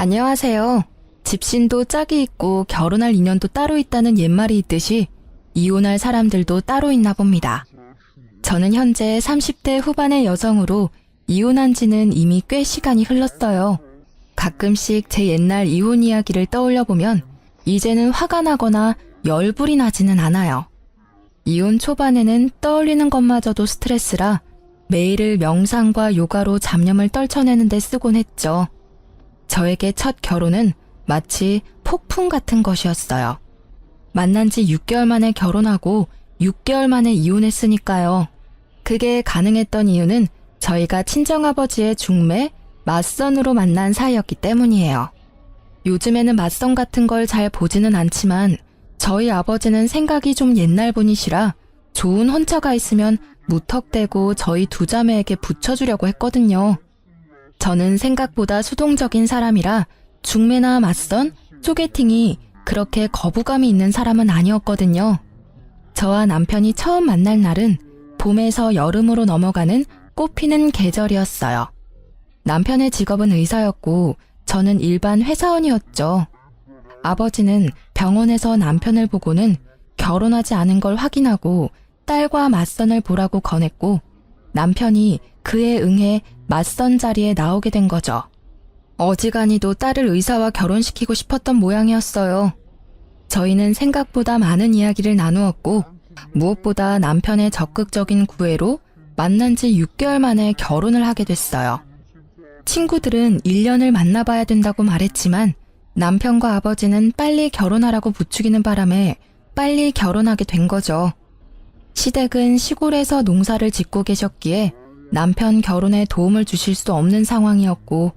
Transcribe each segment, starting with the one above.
안녕하세요. 집신도 짝이 있고 결혼할 인연도 따로 있다는 옛말이 있듯이 이혼할 사람들도 따로 있나 봅니다. 저는 현재 30대 후반의 여성으로 이혼한 지는 이미 꽤 시간이 흘렀어요. 가끔씩 제 옛날 이혼 이야기를 떠올려보면 이제는 화가 나거나 열불이 나지는 않아요. 이혼 초반에는 떠올리는 것마저도 스트레스라 매일을 명상과 요가로 잡념을 떨쳐내는 데 쓰곤 했죠. 저에게 첫 결혼은 마치 폭풍 같은 것이었어요. 만난 지 6개월 만에 결혼하고 6개월 만에 이혼했으니까요. 그게 가능했던 이유는 저희가 친정아버지의 중매, 맞선으로 만난 사이였기 때문이에요. 요즘에는 맞선 같은 걸 잘 보지는 않지만 저희 아버지는 생각이 좀 옛날 분이시라 좋은 혼처가 있으면 무턱대고 저희 두 자매에게 붙여주려고 했거든요. 저는 생각보다 수동적인 사람이라 중매나 맞선, 소개팅이 그렇게 거부감이 있는 사람은 아니었거든요. 저와 남편이 처음 만날 날은 봄에서 여름으로 넘어가는 꽃피는 계절이었어요. 남편의 직업은 의사였고 저는 일반 회사원이었죠. 아버지는 병원에서 남편을 보고는 결혼하지 않은 걸 확인하고 딸과 맞선을 보라고 권했고 남편이 그에 응해 맞선 자리에 나오게 된 거죠. 어지간히도 딸을 의사와 결혼시키고 싶었던 모양이었어요. 저희는 생각보다 많은 이야기를 나누었고 무엇보다 남편의 적극적인 구애로 만난 지 6개월 만에 결혼을 하게 됐어요. 친구들은 1년을 만나봐야 된다고 말했지만 남편과 아버지는 빨리 결혼하라고 부추기는 바람에 빨리 결혼하게 된 거죠. 시댁은 시골에서 농사를 짓고 계셨기에 남편 결혼에 도움을 주실 수 없는 상황이었고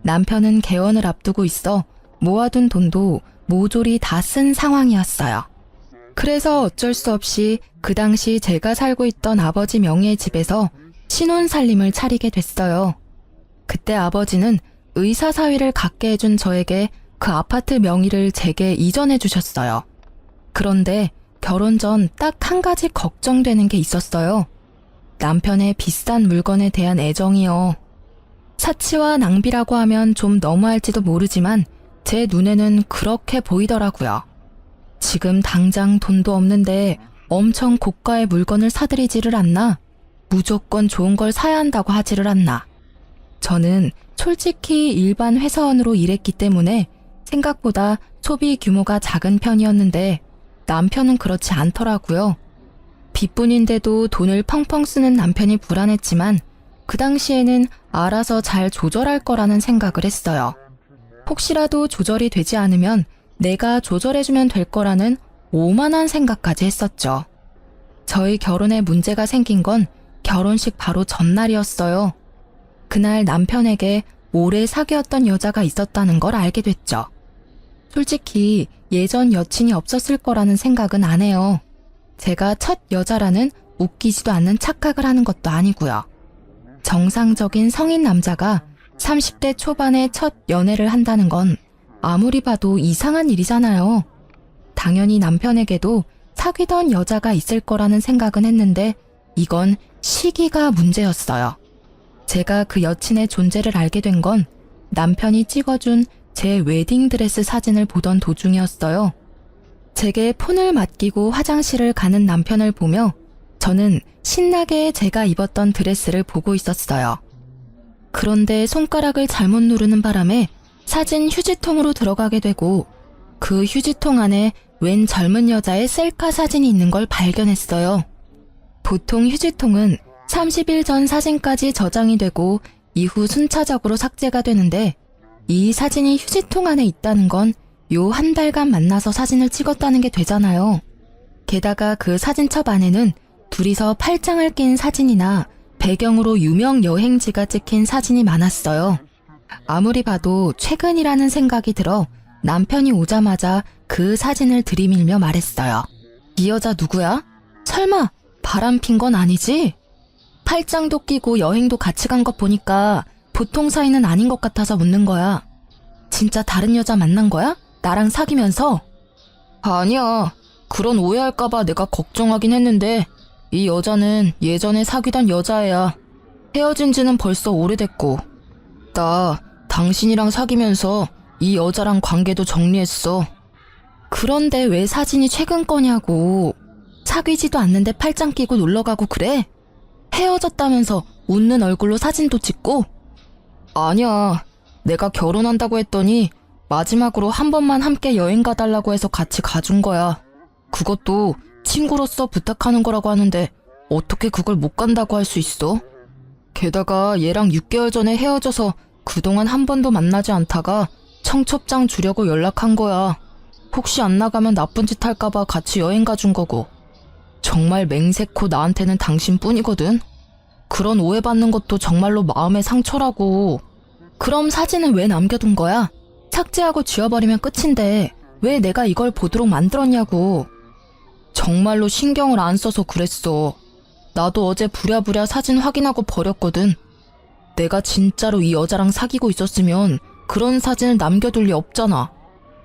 남편은 개원을 앞두고 있어 모아둔 돈도 모조리 다 쓴 상황이었어요. 그래서 어쩔 수 없이 그 당시 제가 살고 있던 아버지 명의의 집에서 신혼살림을 차리게 됐어요. 그때 아버지는 의사 사위를 갖게 해준 저에게 그 아파트 명의를 제게 이전해 주셨어요. 그런데 결혼 전 딱 한 가지 걱정되는 게 있었어요. 남편의 비싼 물건에 대한 애정이요. 사치와 낭비라고 하면 좀 너무할지도 모르지만 제 눈에는 그렇게 보이더라고요. 지금 당장 돈도 없는데 엄청 고가의 물건을 사들이지를 않나? 무조건 좋은 걸 사야 한다고 하지를 않나? 저는 솔직히 일반 회사원으로 일했기 때문에 생각보다 소비 규모가 작은 편이었는데 남편은 그렇지 않더라고요. 빚뿐인데도 돈을 펑펑 쓰는 남편이 불안했지만 그 당시에는 알아서 잘 조절할 거라는 생각을 했어요. 혹시라도 조절이 되지 않으면 내가 조절해주면 될 거라는 오만한 생각까지 했었죠. 저희 결혼에 문제가 생긴 건 결혼식 바로 전날이었어요. 그날 남편에게 오래 사귀었던 여자가 있었다는 걸 알게 됐죠. 솔직히 예전 여친이 없었을 거라는 생각은 안 해요. 제가 첫 여자라는 웃기지도 않는 착각을 하는 것도 아니고요. 정상적인 성인 남자가 30대 초반에 첫 연애를 한다는 건 아무리 봐도 이상한 일이잖아요. 당연히 남편에게도 사귀던 여자가 있을 거라는 생각은 했는데 이건 시기가 문제였어요. 제가 그 여친의 존재를 알게 된 건 남편이 찍어준 제 웨딩드레스 사진을 보던 도중이었어요. 제게 폰을 맡기고 화장실을 가는 남편을 보며 저는 신나게 제가 입었던 드레스를 보고 있었어요. 그런데 손가락을 잘못 누르는 바람에 사진 휴지통으로 들어가게 되고 그 휴지통 안에 웬 젊은 여자의 셀카 사진이 있는 걸 발견했어요. 보통 휴지통은 30일 전 사진까지 저장이 되고 이후 순차적으로 삭제가 되는데 이 사진이 휴지통 안에 있다는 건 요 한 달간 만나서 사진을 찍었다는 게 되잖아요. 게다가 그 사진첩 안에는 둘이서 팔짱을 낀 사진이나 배경으로 유명 여행지가 찍힌 사진이 많았어요. 아무리 봐도 최근이라는 생각이 들어 남편이 오자마자 그 사진을 들이밀며 말했어요. 이 여자 누구야? 설마 바람핀 건 아니지? 팔짱도 끼고 여행도 같이 간 것 보니까 보통 사이는 아닌 것 같아서 묻는 거야. 진짜 다른 여자 만난 거야? 나랑 사귀면서? 아니야. 그런 오해할까봐 내가 걱정하긴 했는데 이 여자는 예전에 사귀던 여자애야. 헤어진 지는 벌써 오래됐고 나 당신이랑 사귀면서 이 여자랑 관계도 정리했어. 그런데 왜 사진이 최근 거냐고. 사귀지도 않는데 팔짱 끼고 놀러가고 그래? 헤어졌다면서 웃는 얼굴로 사진도 찍고? 아니야. 내가 결혼한다고 했더니 마지막으로 한 번만 함께 여행 가달라고 해서 같이 가준 거야. 그것도 친구로서 부탁하는 거라고 하는데 어떻게 그걸 못 간다고 할 수 있어? 게다가 얘랑 6개월 전에 헤어져서 그동안 한 번도 만나지 않다가 청첩장 주려고 연락한 거야. 혹시 안 나가면 나쁜 짓 할까봐 같이 여행 가준 거고. 정말 맹세코 나한테는 당신뿐이거든. 그런 오해받는 것도 정말로 마음의 상처라고. 그럼 사진은 왜 남겨둔 거야? 삭제하고 지워버리면 끝인데 왜 내가 이걸 보도록 만들었냐고. 정말로 신경을 안 써서 그랬어. 나도 어제 부랴부랴 사진 확인하고 버렸거든. 내가 진짜로 이 여자랑 사귀고 있었으면 그런 사진을 남겨둘 리 없잖아.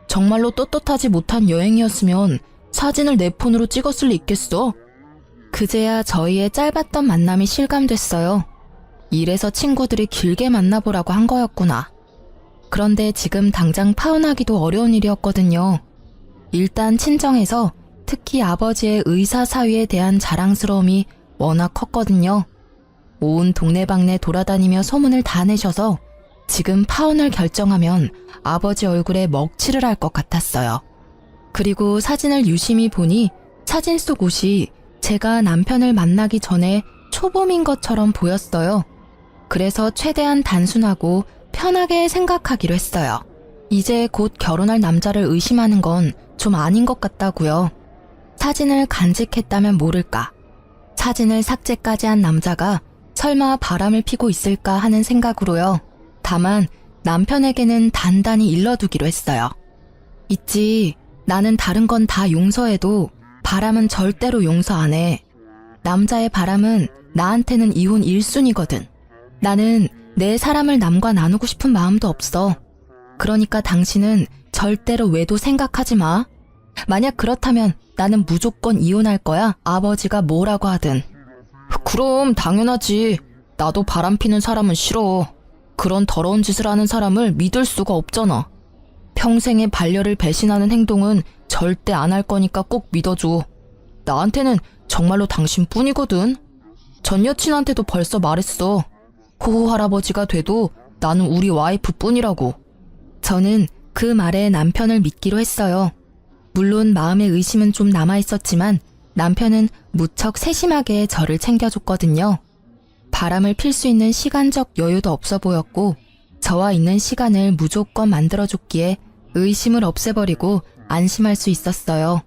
정말로 떳떳하지 못한 여행이었으면 사진을 내 폰으로 찍었을 리 있겠어? 그제야 저희의 짧았던 만남이 실감됐어요. 이래서 친구들이 길게 만나보라고 한 거였구나. 그런데 지금 당장 파혼하기도 어려운 일이었거든요. 일단 친정에서 특히 아버지의 의사 사위에 대한 자랑스러움이 워낙 컸거든요. 온 동네방네 돌아다니며 소문을 다 내셔서 지금 파혼을 결정하면 아버지 얼굴에 먹칠을 할 것 같았어요. 그리고 사진을 유심히 보니 사진 속 옷이 제가 남편을 만나기 전에 초봄인 것처럼 보였어요. 그래서 최대한 단순하고 편하게 생각하기로 했어요. 이제 곧 결혼할 남자를 의심하는 건 좀 아닌 것 같다고요. 사진을 간직했다면 모를까. 사진을 삭제까지 한 남자가 설마 바람을 피고 있을까 하는 생각으로요. 다만 남편에게는 단단히 일러두기로 했어요. 있지, 나는 다른 건 다 용서해도 바람은 절대로 용서 안 해. 남자의 바람은 나한테는 이혼 1순위거든. 나는 내 사람을 남과 나누고 싶은 마음도 없어. 그러니까 당신은 절대로 외도 생각하지 마. 만약 그렇다면 나는 무조건 이혼할 거야. 아버지가 뭐라고 하든. 그럼 당연하지. 나도 바람 피는 사람은 싫어. 그런 더러운 짓을 하는 사람을 믿을 수가 없잖아. 평생의 반려를 배신하는 행동은 절대 안 할 거니까 꼭 믿어줘. 나한테는 정말로 당신뿐이거든. 전 여친한테도 벌써 말했어. 호호 할아버지가 돼도 나는 우리 와이프뿐이라고. 저는 그 말에 남편을 믿기로 했어요. 물론 마음의 의심은 좀 남아있었지만 남편은 무척 세심하게 저를 챙겨줬거든요. 바람을 필 수 있는 시간적 여유도 없어 보였고 저와 있는 시간을 무조건 만들어줬기에 의심을 없애버리고 안심할 수 있었어요.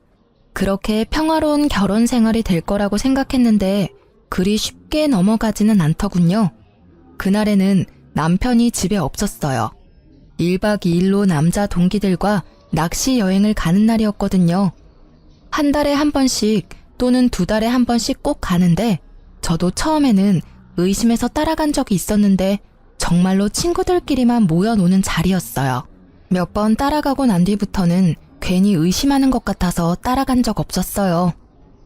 그렇게 평화로운 결혼 생활이 될 거라고 생각했는데 그리 쉽게 넘어가지는 않더군요. 그날에는 남편이 집에 없었어요. 1박 2일로 남자 동기들과 낚시 여행을 가는 날이었거든요. 한 달에 한 번씩 또는 2달에 한 번씩 꼭 가는데 저도 처음에는 의심해서 따라간 적이 있었는데 정말로 친구들끼리만 모여 노는 자리였어요. 몇 번 따라가고 난 뒤부터는 괜히 의심하는 것 같아서 따라간 적 없었어요.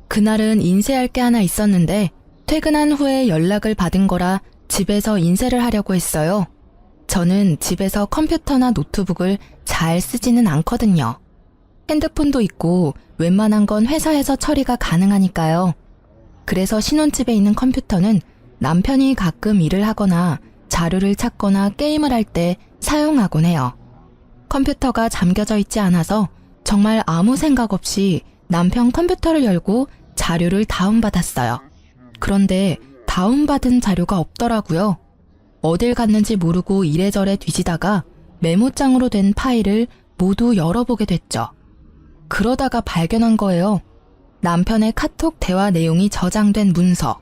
그날은 인쇄할 게 하나 있었는데 퇴근한 후에 연락을 받은 거라 집에서 인쇄를 하려고 했어요. 저는 집에서 컴퓨터나 노트북을 잘 쓰지는 않거든요. 핸드폰도 있고 웬만한 건 회사에서 처리가 가능하니까요. 그래서 신혼집에 있는 컴퓨터는 남편이 가끔 일을 하거나 자료를 찾거나 게임을 할 때 사용하곤 해요. 컴퓨터가 잠겨져 있지 않아서 정말 아무 생각 없이 남편 컴퓨터를 열고 자료를 다운받았어요. 그런데 다운받은 자료가 없더라고요. 어딜 갔는지 모르고 이래저래 뒤지다가 메모장으로 된 파일을 모두 열어보게 됐죠. 그러다가 발견한 거예요. 남편의 카톡 대화 내용이 저장된 문서.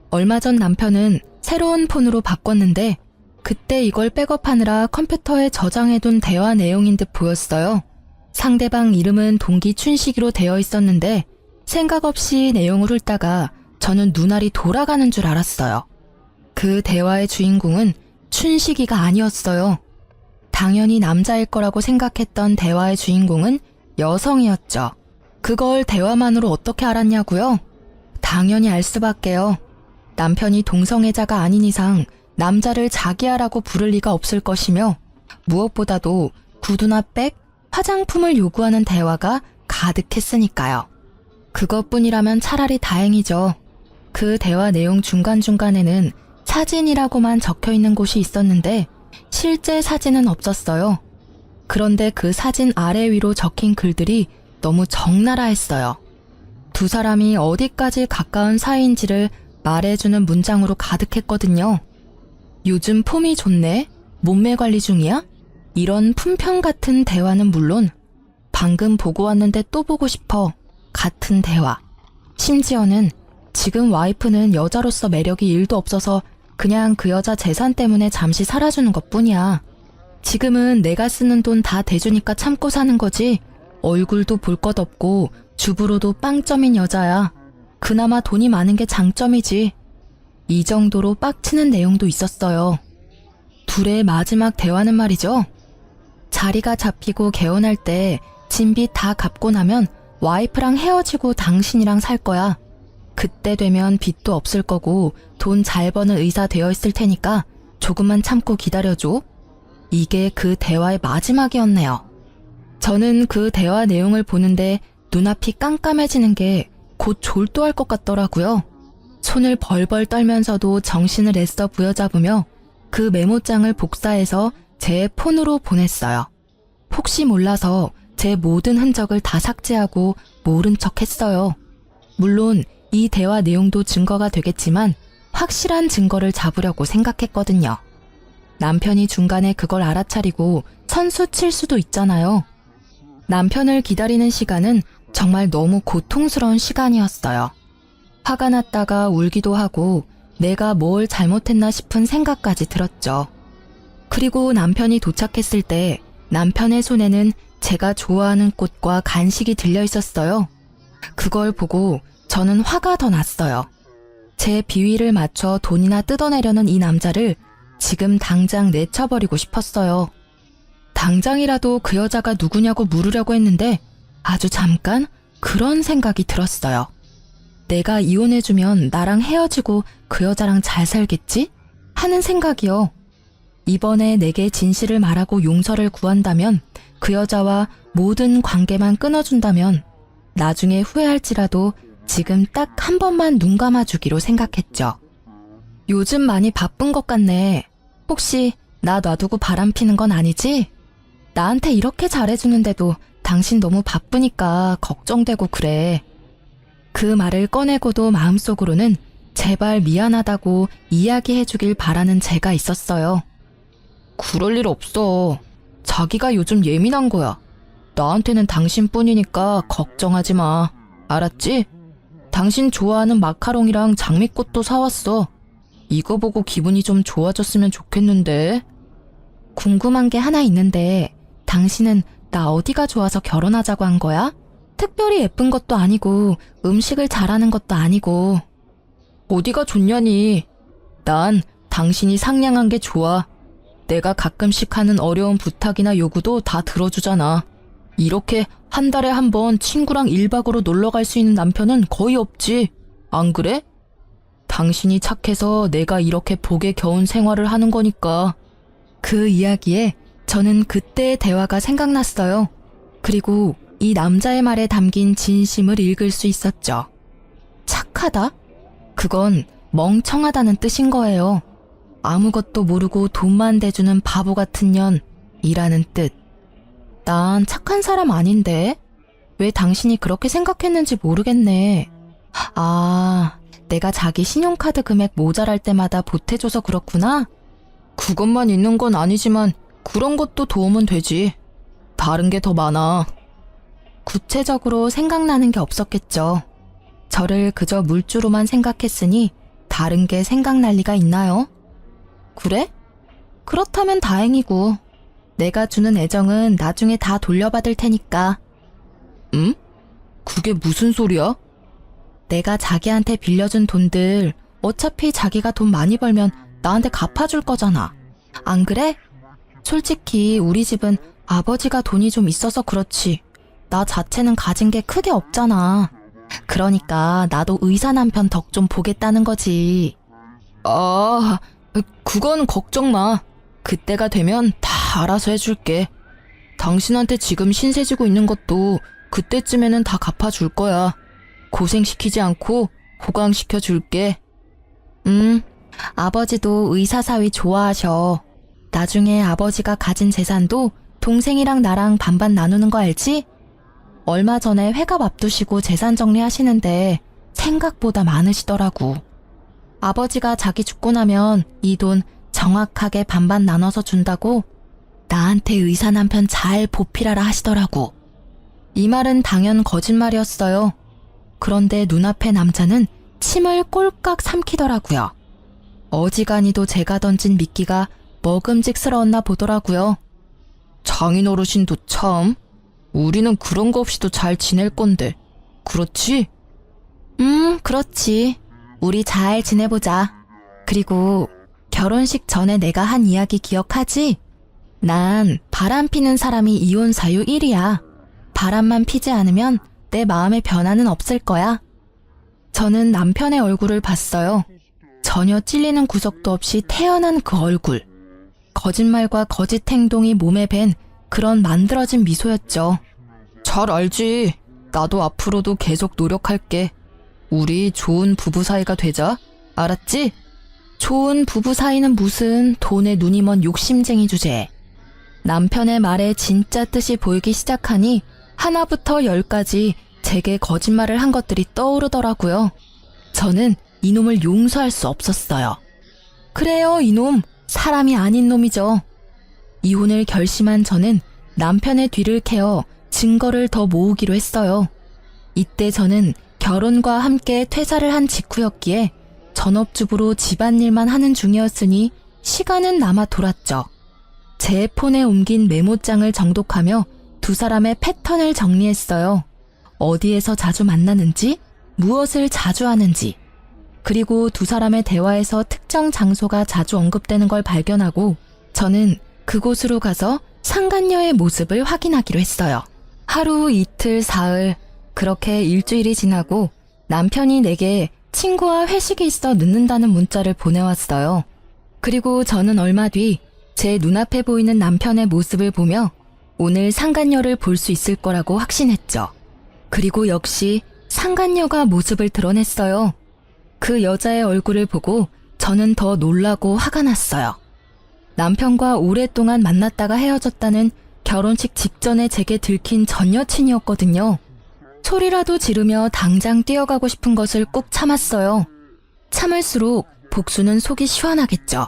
얼마 전 남편은 새로운 폰으로 바꿨는데 그때 이걸 백업하느라 컴퓨터에 저장해둔 대화 내용인 듯 보였어요. 상대방 이름은 동기 춘식이로 되어 있었는데 생각 없이 내용을 훑다가 저는 눈알이 돌아가는 줄 알았어요. 그 대화의 주인공은 춘식이가 아니었어요. 당연히 남자일 거라고 생각했던 대화의 주인공은 여성이었죠. 그걸 대화만으로 어떻게 알았냐고요? 당연히 알 수밖에요. 남편이 동성애자가 아닌 이상 남자를 자기야라고 부를 리가 없을 것이며 무엇보다도 구두나 백, 화장품을 요구하는 대화가 가득했으니까요. 그것뿐이라면 차라리 다행이죠. 그 대화 내용 중간중간에는 사진이라고만 적혀 있는 곳이 있었는데 실제 사진은 없었어요. 그런데 그 사진 아래 위로 적힌 글들이 너무 적나라했어요. 두 사람이 어디까지 가까운 사이인지를 말해주는 문장으로 가득했거든요. 요즘 폼이 좋네? 몸매 관리 중이야? 이런 품평 같은 대화는 물론 방금 보고 왔는데 또 보고 싶어 같은 대화. 심지어는 지금 와이프는 여자로서 매력이 1도 없어서 그냥 그 여자 재산 때문에 잠시 살아주는 것뿐이야. 지금은 내가 쓰는 돈 다 대주니까 참고 사는 거지. 얼굴도 볼 것 없고 주부로도 빵점인 여자야. 그나마 돈이 많은 게 장점이지. 이 정도로 빡치는 내용도 있었어요. 둘의 마지막 대화는 말이죠. 자리가 잡히고 개원할 때 진빚 다 갚고 나면 와이프랑 헤어지고 당신이랑 살 거야. 그때 되면 빚도 없을 거고 돈 잘 버는 의사 되어 있을 테니까 조금만 참고 기다려줘. 이게 그 대화의 마지막이었네요. 저는 그 대화 내용을 보는데 눈앞이 깜깜해지는 게 곧 졸도할 것 같더라고요. 손을 벌벌 떨면서도 정신을 애써 부여잡으며 그 메모장을 복사해서 제 폰으로 보냈어요. 혹시 몰라서 제 모든 흔적을 다 삭제하고 모른 척 했어요. 물론 이 대화 내용도 증거가 되겠지만 확실한 증거를 잡으려고 생각했거든요. 남편이 중간에 그걸 알아차리고 선수 칠 수도 있잖아요. 남편을 기다리는 시간은 정말 너무 고통스러운 시간이었어요. 화가 났다가 울기도 하고 내가 뭘 잘못했나 싶은 생각까지 들었죠. 그리고 남편이 도착했을 때 남편의 손에는 제가 좋아하는 꽃과 간식이 들려 있었어요. 그걸 보고 저는 화가 더 났어요. 제 비위를 맞춰 돈이나 뜯어내려는 이 남자를 지금 당장 내쳐버리고 싶었어요. 당장이라도 그 여자가 누구냐고 물으려고 했는데 아주 잠깐 그런 생각이 들었어요. 내가 이혼해주면 나랑 헤어지고 그 여자랑 잘 살겠지? 하는 생각이요. 이번에 내게 진실을 말하고 용서를 구한다면, 그 여자와 모든 관계만 끊어준다면 나중에 후회할지라도 지금 딱 한 번만 눈 감아주기로 생각했죠. 요즘 많이 바쁜 것 같네. 혹시 나 놔두고 바람 피는 건 아니지? 나한테 이렇게 잘해주는데도 당신 너무 바쁘니까 걱정되고 그래. 그 말을 꺼내고도 마음속으로는 제발 미안하다고 이야기해주길 바라는 제가 있었어요. 그럴 일 없어. 자기가 요즘 예민한 거야. 나한테는 당신뿐이니까 걱정하지 마. 알았지? 당신 좋아하는 마카롱이랑 장미꽃도 사왔어. 이거 보고 기분이 좀 좋아졌으면 좋겠는데. 궁금한 게 하나 있는데 당신은 나 어디가 좋아서 결혼하자고 한 거야? 특별히 예쁜 것도 아니고 음식을 잘하는 것도 아니고. 어디가 좋냐니. 난 당신이 상냥한 게 좋아. 내가 가끔씩 하는 어려운 부탁이나 요구도 다 들어주잖아. 이렇게 한 달에 한 번 친구랑 1박으로 놀러 갈 수 있는 남편은 거의 없지. 안 그래? 당신이 착해서 내가 이렇게 복에 겨운 생활을 하는 거니까. 그 이야기에 저는 그때의 대화가 생각났어요. 그리고 이 남자의 말에 담긴 진심을 읽을 수 있었죠. 착하다? 그건 멍청하다는 뜻인 거예요. 아무것도 모르고 돈만 대주는 바보 같은 년이라는 뜻. 난 착한 사람 아닌데? 왜 당신이 그렇게 생각했는지 모르겠네. 아, 내가 자기 신용카드 금액 모자랄 때마다 보태줘서 그렇구나? 그것만 있는 건 아니지만 그런 것도 도움은 되지. 다른 게 더 많아. 구체적으로 생각나는 게 없었겠죠. 저를 그저 물주로만 생각했으니 다른 게 생각날 리가 있나요? 그래? 그렇다면 다행이고. 내가 주는 애정은 나중에 다 돌려받을 테니까. 응? 그게 무슨 소리야? 내가 자기한테 빌려준 돈들 어차피 자기가 돈 많이 벌면 나한테 갚아줄 거잖아. 안 그래? 솔직히 우리 집은 아버지가 돈이 좀 있어서 그렇지. 나 자체는 가진 게 크게 없잖아. 그러니까 나도 의사 남편 덕 좀 보겠다는 거지. 그건 걱정 마. 그때가 되면 다 알아서 해줄게. 당신한테 지금 신세지고 있는 것도 그때쯤에는 다 갚아줄 거야. 고생시키지 않고 호강시켜줄게. 아버지도 의사사위 좋아하셔. 나중에 아버지가 가진 재산도 동생이랑 나랑 반반 나누는 거 알지? 얼마 전에 회갑 앞두시고 재산 정리하시는데 생각보다 많으시더라고. 아버지가 자기 죽고 나면 이 돈 정확하게 반반 나눠서 준다고 나한테 의사 남편 잘 보필하라 하시더라고. 이 말은 당연 거짓말이었어요. 그런데 눈앞의 남자는 침을 꼴깍 삼키더라고요. 어지간히도 제가 던진 미끼가 먹음직스러웠나 보더라고요. 장인어르신도 참, 우리는 그런 거 없이도 잘 지낼 건데, 그렇지? 그렇지. 우리 잘 지내보자. 그리고 결혼식 전에 내가 한 이야기 기억하지? 난 바람 피는 사람이 이혼 사유 1위야. 바람만 피지 않으면 내 마음의 변화는 없을 거야. 저는 남편의 얼굴을 봤어요. 전혀 찔리는 구석도 없이 태연한 그 얼굴. 거짓말과 거짓 행동이 몸에 밴 그런 만들어진 미소였죠. 잘 알지. 나도 앞으로도 계속 노력할게. 우리 좋은 부부 사이가 되자. 알았지? 좋은 부부 사이는 무슨 돈에 눈이 먼 욕심쟁이 주제에. 남편의 말에 진짜 뜻이 보이기 시작하니 하나부터 10까지 제게 거짓말을 한 것들이 떠오르더라고요. 저는 이놈을 용서할 수 없었어요. 그래요, 이놈. 사람이 아닌 놈이죠. 이혼을 결심한 저는 남편의 뒤를 캐어 증거를 더 모으기로 했어요. 이때 저는 결혼과 함께 퇴사를 한 직후였기에 전업주부로 집안일만 하는 중이었으니 시간은 남아 돌았죠. 제 폰에 옮긴 메모장을 정독하며 두 사람의 패턴을 정리했어요. 어디에서 자주 만나는지, 무엇을 자주 하는지, 그리고 두 사람의 대화에서 특정 장소가 자주 언급되는 걸 발견하고 저는 그곳으로 가서 상간녀의 모습을 확인하기로 했어요. 하루, 이틀, 사흘, 그렇게 일주일이 지나고 남편이 내게 친구와 회식이 있어 늦는다는 문자를 보내왔어요. 그리고 저는 얼마 뒤 제 눈앞에 보이는 남편의 모습을 보며 오늘 상간녀를 볼 수 있을 거라고 확신했죠. 그리고 역시 상간녀가 모습을 드러냈어요. 그 여자의 얼굴을 보고 저는 더 놀라고 화가 났어요. 남편과 오랫동안 만났다가 헤어졌다는 결혼식 직전에 제게 들킨 전 여친이었거든요. 소리라도 지르며 당장 뛰어가고 싶은 것을 꾹 참았어요. 참을수록 복수는 속이 시원하겠죠.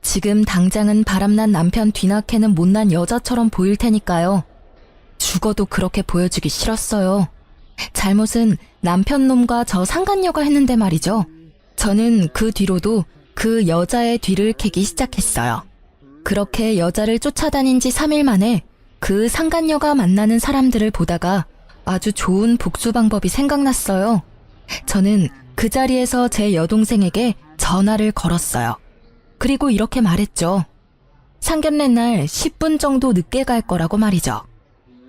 지금 당장은 바람난 남편 뒤나캐는 못난 여자처럼 보일 테니까요. 죽어도 그렇게 보여주기 싫었어요. 잘못은 남편 놈과 저 상간녀가 했는데 말이죠. 저는 그 뒤로도 그 여자의 뒤를 캐기 시작했어요. 그렇게 여자를 쫓아다닌 지 3일 만에 그 상간녀가 만나는 사람들을 보다가 아주 좋은 복수 방법이 생각났어요. 저는 그 자리에서 제 여동생에게 전화를 걸었어요. 그리고 이렇게 말했죠. 상견례 날 10분 정도 늦게 갈 거라고 말이죠.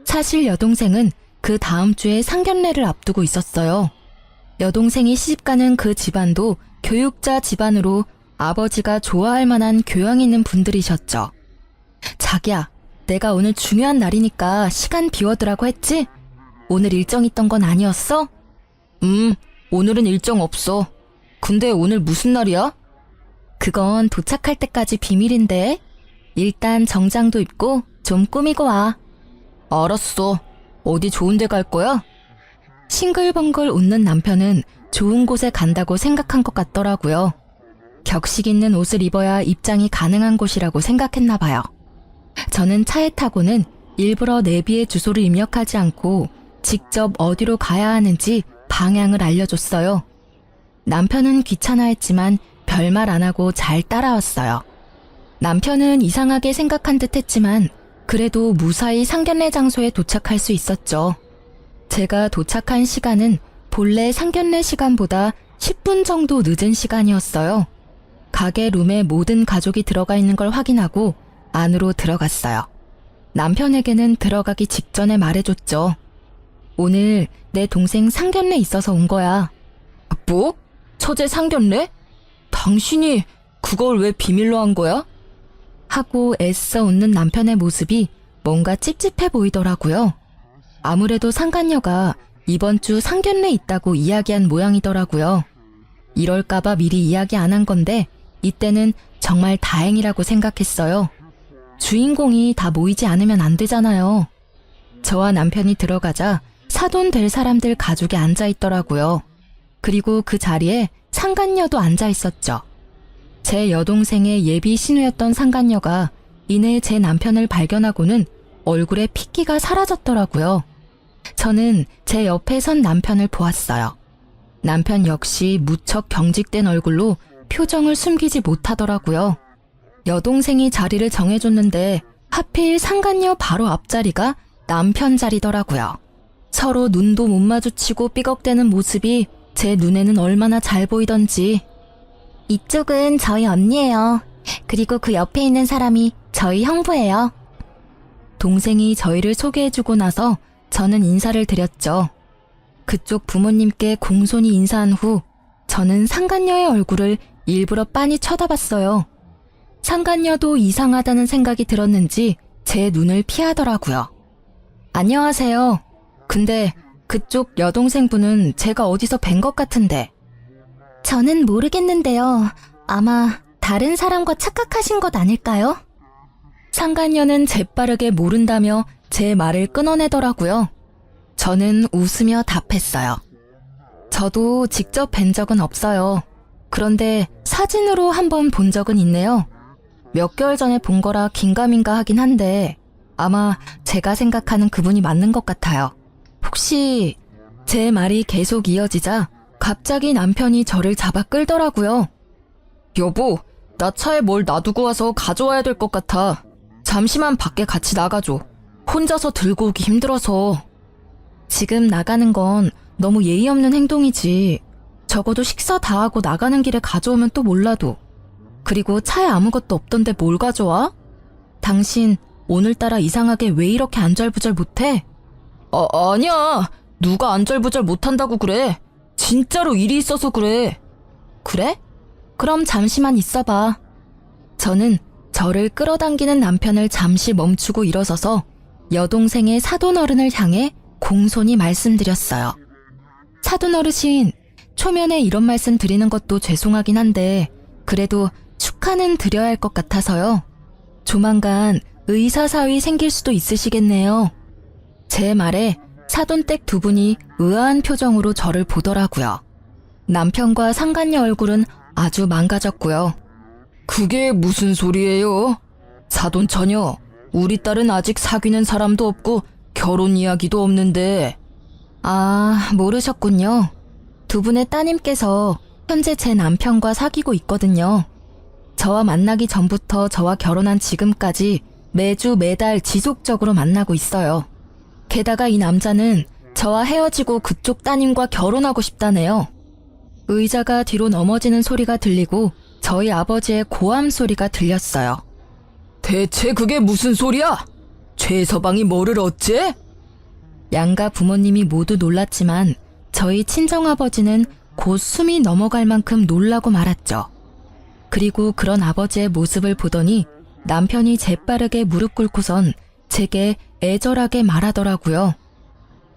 사실 여동생은 그 다음 주에 상견례를 앞두고 있었어요. 여동생이 시집가는 그 집안도 교육자 집안으로 아버지가 좋아할 만한 교양 있는 분들이셨죠. 자기야, 내가 오늘 중요한 날이니까 시간 비워두라고 했지? 오늘 일정 있던 건 아니었어? 오늘은 일정 없어. 근데 오늘 무슨 날이야? 그건 도착할 때까지 비밀인데. 일단 정장도 입고 좀 꾸미고 와. 알았어. 어디 좋은 데 갈 거야? 싱글벙글 웃는 남편은 좋은 곳에 간다고 생각한 것 같더라고요. 격식 있는 옷을 입어야 입장이 가능한 곳이라고 생각했나 봐요. 저는 차에 타고는 일부러 내비에 주소를 입력하지 않고 직접 어디로 가야 하는지 방향을 알려줬어요. 남편은 귀찮아했지만 별말 안 하고 잘 따라왔어요. 남편은 이상하게 생각한 듯 했지만 그래도 무사히 상견례 장소에 도착할 수 있었죠. 제가 도착한 시간은 본래 상견례 시간보다 10분 정도 늦은 시간이었어요. 가게 룸에 모든 가족이 들어가 있는 걸 확인하고 안으로 들어갔어요. 남편에게는 들어가기 직전에 말해줬죠. 오늘 내 동생 상견례 있어서 온 거야. 뭐? 처제 상견례? 당신이 그걸 왜 비밀로 한 거야? 하고 애써 웃는 남편의 모습이 뭔가 찝찝해 보이더라고요. 아무래도 상간녀가 이번 주 상견례 있다고 이야기한 모양이더라고요. 이럴까봐 미리 이야기 안 한 건데 이때는 정말 다행이라고 생각했어요. 주인공이 다 모이지 않으면 안 되잖아요. 저와 남편이 들어가자 사돈 될 사람들 가족이 앉아 있더라고요. 그리고 그 자리에 상간녀도 앉아 있었죠. 제 여동생의 예비 신우였던 상간녀가 이내 제 남편을 발견하고는 얼굴에 핏기가 사라졌더라고요. 저는 제 옆에 선 남편을 보았어요. 남편 역시 무척 경직된 얼굴로 표정을 숨기지 못하더라고요. 여동생이 자리를 정해줬는데 하필 상간녀 바로 앞자리가 남편 자리더라고요. 서로 눈도 못 마주치고 삐걱대는 모습이 제 눈에는 얼마나 잘 보이던지. 이쪽은 저희 언니예요. 그리고 그 옆에 있는 사람이 저희 형부예요. 동생이 저희를 소개해주고 나서 저는 인사를 드렸죠. 그쪽 부모님께 공손히 인사한 후 저는 상간녀의 얼굴을 일부러 빤히 쳐다봤어요. 상간녀도 이상하다는 생각이 들었는지 제 눈을 피하더라고요. 안녕하세요. 근데 그쪽 여동생분은 제가 어디서 뵌 것 같은데. 저는 모르겠는데요. 아마 다른 사람과 착각하신 것 아닐까요? 상간녀는 재빠르게 모른다며 제 말을 끊어내더라고요. 저는 웃으며 답했어요. 저도 직접 뵌 적은 없어요. 그런데 사진으로 한번 본 적은 있네요. 몇 개월 전에 본 거라 긴가민가 하긴 한데 아마 제가 생각하는 그분이 맞는 것 같아요. 혹시... 제 말이 계속 이어지자 갑자기 남편이 저를 잡아 끌더라고요. 여보, 나 차에 뭘 놔두고 와서 가져와야 될 것 같아. 잠시만 밖에 같이 나가줘. 혼자서 들고 오기 힘들어서. 지금 나가는 건 너무 예의 없는 행동이지. 적어도 식사 다 하고 나가는 길에 가져오면 또 몰라도. 그리고 차에 아무것도 없던데 뭘 가져와? 당신 오늘따라 이상하게 왜 이렇게 안절부절 못해? 아니야. 누가 안절부절 못한다고 그래. 진짜로 일이 있어서 그래. 그래? 그럼 잠시만 있어봐. 저는 저를 끌어당기는 남편을 잠시 멈추고 일어서서 여동생의 사돈어른을 향해 공손히 말씀드렸어요. 사돈어르신, 초면에 이런 말씀 드리는 것도 죄송하긴 한데 그래도 축하는 드려야 할 것 같아서요. 조만간 의사사위 생길 수도 있으시겠네요. 제 말에 사돈댁 두 분이 의아한 표정으로 저를 보더라고요. 남편과 상간녀 얼굴은 아주 망가졌고요. 그게 무슨 소리예요? 사돈 처녀, 우리 딸은 아직 사귀는 사람도 없고 결혼 이야기도 없는데. 아, 모르셨군요. 두 분의 따님께서 현재 제 남편과 사귀고 있거든요. 저와 만나기 전부터 저와 결혼한 지금까지 매주 매달 지속적으로 만나고 있어요. 게다가 이 남자는 저와 헤어지고 그쪽 따님과 결혼하고 싶다네요. 의자가 뒤로 넘어지는 소리가 들리고 저희 아버지의 고함 소리가 들렸어요. 대체 그게 무슨 소리야? 최서방이 뭐를 어째? 양가 부모님이 모두 놀랐지만 저희 친정아버지는 곧 숨이 넘어갈 만큼 놀라고 말았죠. 그리고 그런 아버지의 모습을 보더니 남편이 재빠르게 무릎 꿇고선 제게 애절하게 말하더라고요.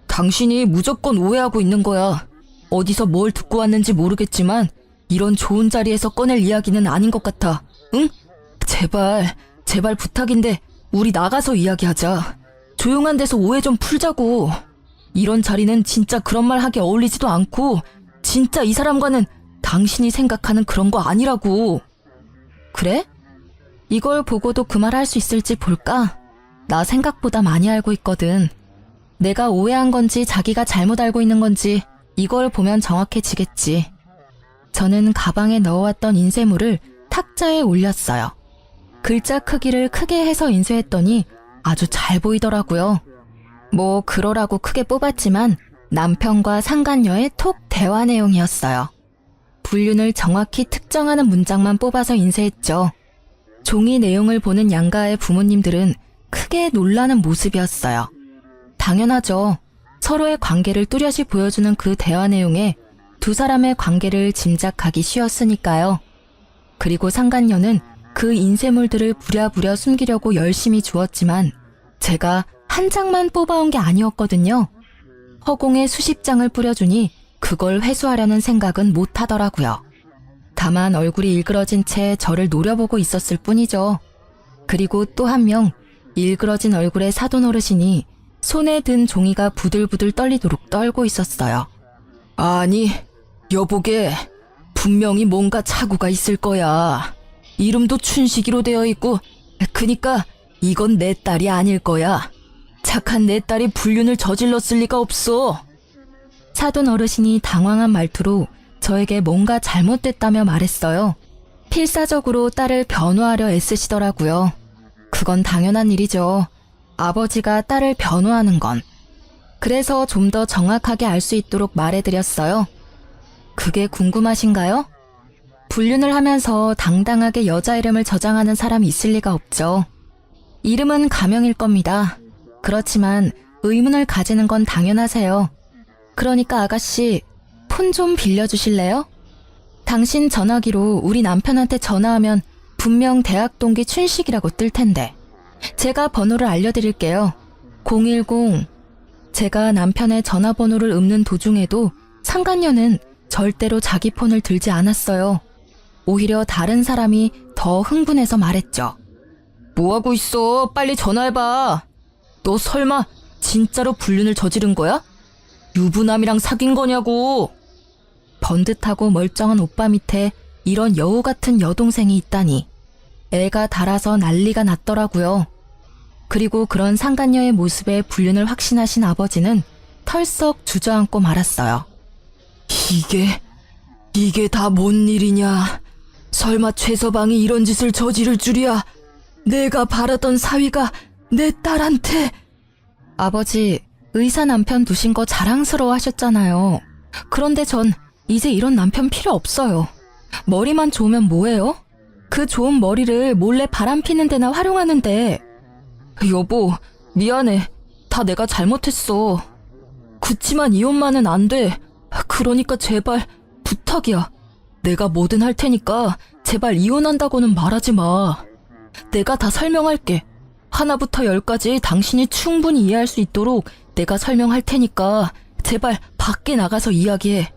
당신이 무조건 오해하고 있는 거야. 어디서 뭘 듣고 왔는지 모르겠지만 이런 좋은 자리에서 꺼낼 이야기는 아닌 것 같아. 응? 제발 부탁인데 우리 나가서 이야기하자. 조용한 데서 오해 좀 풀자고. 이런 자리는 진짜 그런 말 하기 어울리지도 않고 진짜 이 사람과는 당신이 생각하는 그런 거 아니라고. 그래? 이걸 보고도 그 말 할 수 있을지 볼까? 나 생각보다 많이 알고 있거든. 내가 오해한 건지 자기가 잘못 알고 있는 건지 이걸 보면 정확해지겠지. 저는 가방에 넣어왔던 인쇄물을 탁자에 올렸어요. 글자 크기를 크게 해서 인쇄했더니 아주 잘 보이더라고요. 뭐 그러라고 크게 뽑았지만 남편과 상간녀의 톡 대화 내용이었어요. 불륜을 정확히 특정하는 문장만 뽑아서 인쇄했죠. 종이 내용을 보는 양가의 부모님들은 크게 놀라는 모습이었어요. 당연하죠. 서로의 관계를 뚜렷이 보여주는 그 대화 내용에 두 사람의 관계를 짐작하기 쉬웠으니까요. 그리고 상간녀는 그 인쇄물들을 부랴부랴 숨기려고 열심히 주었지만 제가 한 장만 뽑아온 게 아니었거든요. 허공에 수십 장을 뿌려주니 그걸 회수하려는 생각은 못 하더라고요. 다만 얼굴이 일그러진 채 저를 노려보고 있었을 뿐이죠. 그리고 또 한 명, 일그러진 얼굴의 사돈 어르신이 손에 든 종이가 부들부들 떨리도록 떨고 있었어요. 아니, 여보게, 분명히 뭔가 착오가 있을 거야. 이름도 춘식이로 되어 있고, 그니까 이건 내 딸이 아닐 거야. 착한 내 딸이 불륜을 저질렀을 리가 없어. 사돈 어르신이 당황한 말투로 저에게 뭔가 잘못됐다며 말했어요. 필사적으로 딸을 변호하려 애쓰시더라고요. 그건 당연한 일이죠. 아버지가 딸을 변호하는 건. 그래서 좀 더 정확하게 알 수 있도록 말해드렸어요. 그게 궁금하신가요? 불륜을 하면서 당당하게 여자 이름을 저장하는 사람이 있을 리가 없죠. 이름은 가명일 겁니다. 그렇지만 의문을 가지는 건 당연하세요. 그러니까 아가씨, 폰 좀 빌려주실래요? 당신 전화기로 우리 남편한테 전화하면 분명 대학 동기 춘식이라고 뜰 텐데. 제가 번호를 알려드릴게요. 010. 제가 남편의 전화번호를 읊는 도중에도 상간녀는 절대로 자기 폰을 들지 않았어요. 오히려 다른 사람이 더 흥분해서 말했죠. 뭐하고 있어? 빨리 전화해봐. 너 설마 진짜로 불륜을 저지른 거야? 유부남이랑 사귄 거냐고. 번듯하고 멀쩡한 오빠 밑에 이런 여우 같은 여동생이 있다니. 애가 달아서 난리가 났더라고요. 그리고 그런 상간녀의 모습에 불륜을 확신하신 아버지는 털썩 주저앉고 말았어요. 이게 다 뭔 일이냐. 설마 최서방이 이런 짓을 저지를 줄이야. 내가 바라던 사위가 내 딸한테. 아버지, 의사 남편 두신 거 자랑스러워 하셨잖아요. 그런데 전 이제 이런 남편 필요 없어요. 머리만 좋으면 뭐해요? 그 좋은 머리를 몰래 바람 피는 데나 활용하는데. 여보, 미안해. 다 내가 잘못했어. 그치만 이혼만은 안 돼. 그러니까 제발 부탁이야. 내가 뭐든 할 테니까 제발 이혼한다고는 말하지 마. 내가 다 설명할게. 하나부터 10까지 당신이 충분히 이해할 수 있도록 내가 설명할 테니까 제발 밖에 나가서 이야기해.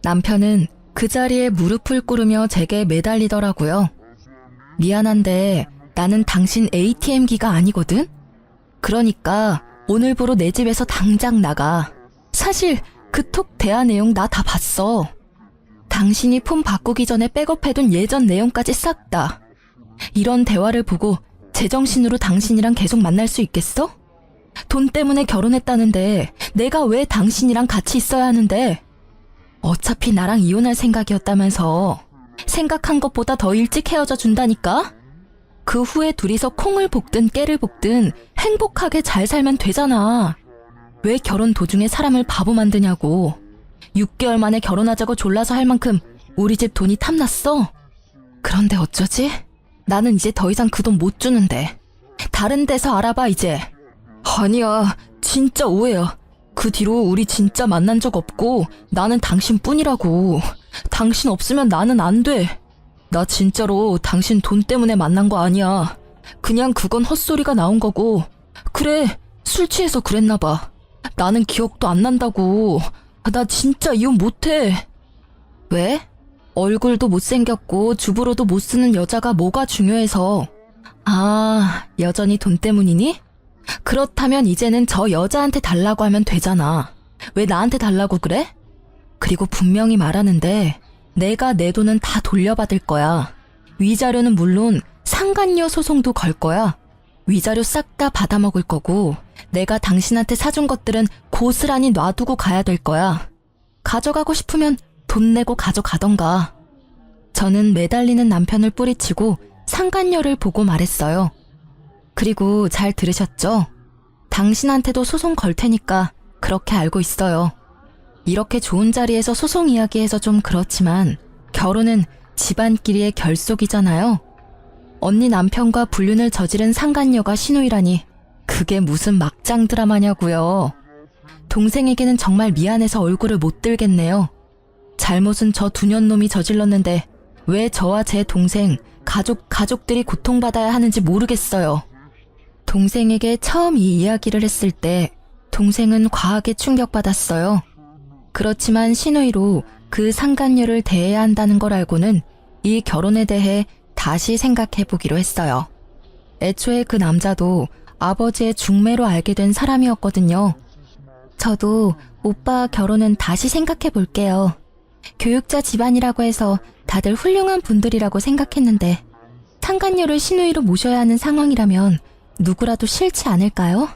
남편은 그 자리에 무릎을 꿇으며 제게 매달리더라고요. 미안한데 나는 당신 ATM기가 아니거든? 그러니까 오늘부로 내 집에서 당장 나가. 사실 그 톡 대화 내용 나 다 봤어. 당신이 폰 바꾸기 전에 백업해둔 예전 내용까지 싹 다. 이런 대화를 보고 제정신으로 당신이랑 계속 만날 수 있겠어? 돈 때문에 결혼했다는데 내가 왜 당신이랑 같이 있어야 하는데? 어차피 나랑 이혼할 생각이었다면서. 생각한 것보다 더 일찍 헤어져 준다니까? 그 후에 둘이서 콩을 볶든 깨를 볶든 행복하게 잘 살면 되잖아. 왜 결혼 도중에 사람을 바보 만드냐고. 6개월 만에 결혼하자고 졸라서 할 만큼 우리 집 돈이 탐났어? 그런데 어쩌지? 나는 이제 더 이상 그 돈 못 주는데. 다른 데서 알아봐 이제. 아니야, 진짜 오해야. 그 뒤로 우리 진짜 만난 적 없고 나는 당신뿐이라고. 당신 없으면 나는 안 돼. 나 진짜로 당신 돈 때문에 만난 거 아니야. 그냥 그건 헛소리가 나온 거고. 그래, 술 취해서 그랬나 봐. 나는 기억도 안 난다고. 나 진짜 이혼 못해. 왜? 얼굴도 못생겼고 주부로도 못 쓰는 여자가 뭐가 중요해서. 아, 여전히 돈 때문이니? 그렇다면 이제는 저 여자한테 달라고 하면 되잖아. 왜 나한테 달라고 그래? 그리고 분명히 말하는데 내가 내 돈은 다 돌려받을 거야. 위자료는 물론 상간녀 소송도 걸 거야. 위자료 싹 다 받아먹을 거고 내가 당신한테 사준 것들은 고스란히 놔두고 가야 될 거야. 가져가고 싶으면 돈 내고 가져가던가. 저는 매달리는 남편을 뿌리치고 상간녀를 보고 말했어요. 그리고 잘 들으셨죠? 당신한테도 소송 걸 테니까 그렇게 알고 있어요. 이렇게 좋은 자리에서 소송 이야기해서 좀 그렇지만 결혼은 집안끼리의 결속이잖아요. 언니 남편과 불륜을 저지른 상간녀가 시누이라니 그게 무슨 막장 드라마냐고요. 동생에게는 정말 미안해서 얼굴을 못 들겠네요. 잘못은 저 두년놈이 저질렀는데 왜 저와 제 동생, 가족들이 고통받아야 하는지 모르겠어요. 동생에게 처음 이 이야기를 했을 때 동생은 과하게 충격받았어요. 그렇지만 신우이로 그 상간녀를 대해야 한다는 걸 알고는 이 결혼에 대해 다시 생각해보기로 했어요. 애초에 그 남자도 아버지의 중매로 알게 된 사람이었거든요. 저도 오빠 결혼은 다시 생각해볼게요. 교육자 집안이라고 해서 다들 훌륭한 분들이라고 생각했는데 상간녀를 신우이로 모셔야 하는 상황이라면 누구라도 싫지 않을까요?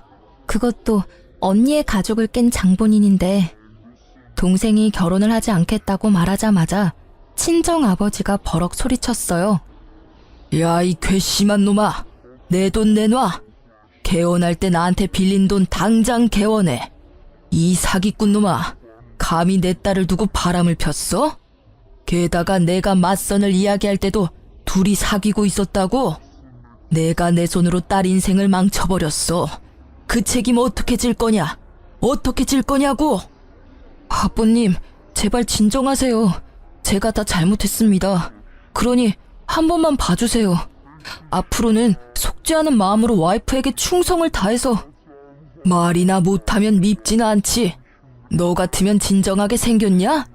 그것도 언니의 가족을 깬 장본인인데. 동생이 결혼을 하지 않겠다고 말하자마자 친정아버지가 버럭 소리쳤어요. 야, 이 괘씸한 놈아! 내 돈 내놔! 개원할 때 나한테 빌린 돈 당장 개원해! 이 사기꾼 놈아! 감히 내 딸을 두고 바람을 폈어? 게다가 내가 맞선을 이야기할 때도 둘이 사귀고 있었다고? 내가 내 손으로 딸 인생을 망쳐버렸어. 그 책임 어떻게 질 거냐? 어떻게 질 거냐고! 아버님, 제발 진정하세요. 제가 다 잘못했습니다. 그러니 한 번만 봐주세요. 앞으로는 속죄하는 마음으로 와이프에게 충성을 다해서. 말이나 못하면 밉지는 않지. 너 같으면 진정하게 생겼냐?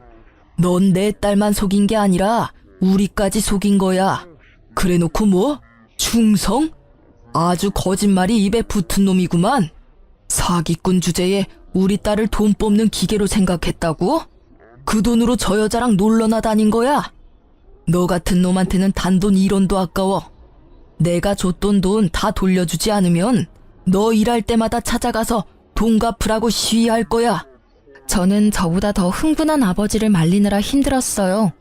넌 내 딸만 속인 게 아니라 우리까지 속인 거야. 그래놓고 뭐? 충성? 아주 거짓말이 입에 붙은 놈이구만. 사기꾼 주제에 우리 딸을 돈 뽑는 기계로 생각했다고? 그 돈으로 저 여자랑 놀러나 다닌 거야? 너 같은 놈한테는 단돈 1원도 아까워. 내가 줬던 돈 다 돌려주지 않으면 너 일할 때마다 찾아가서 돈 갚으라고 시위할 거야. 저는 저보다 더 흥분한 아버지를 말리느라 힘들었어요.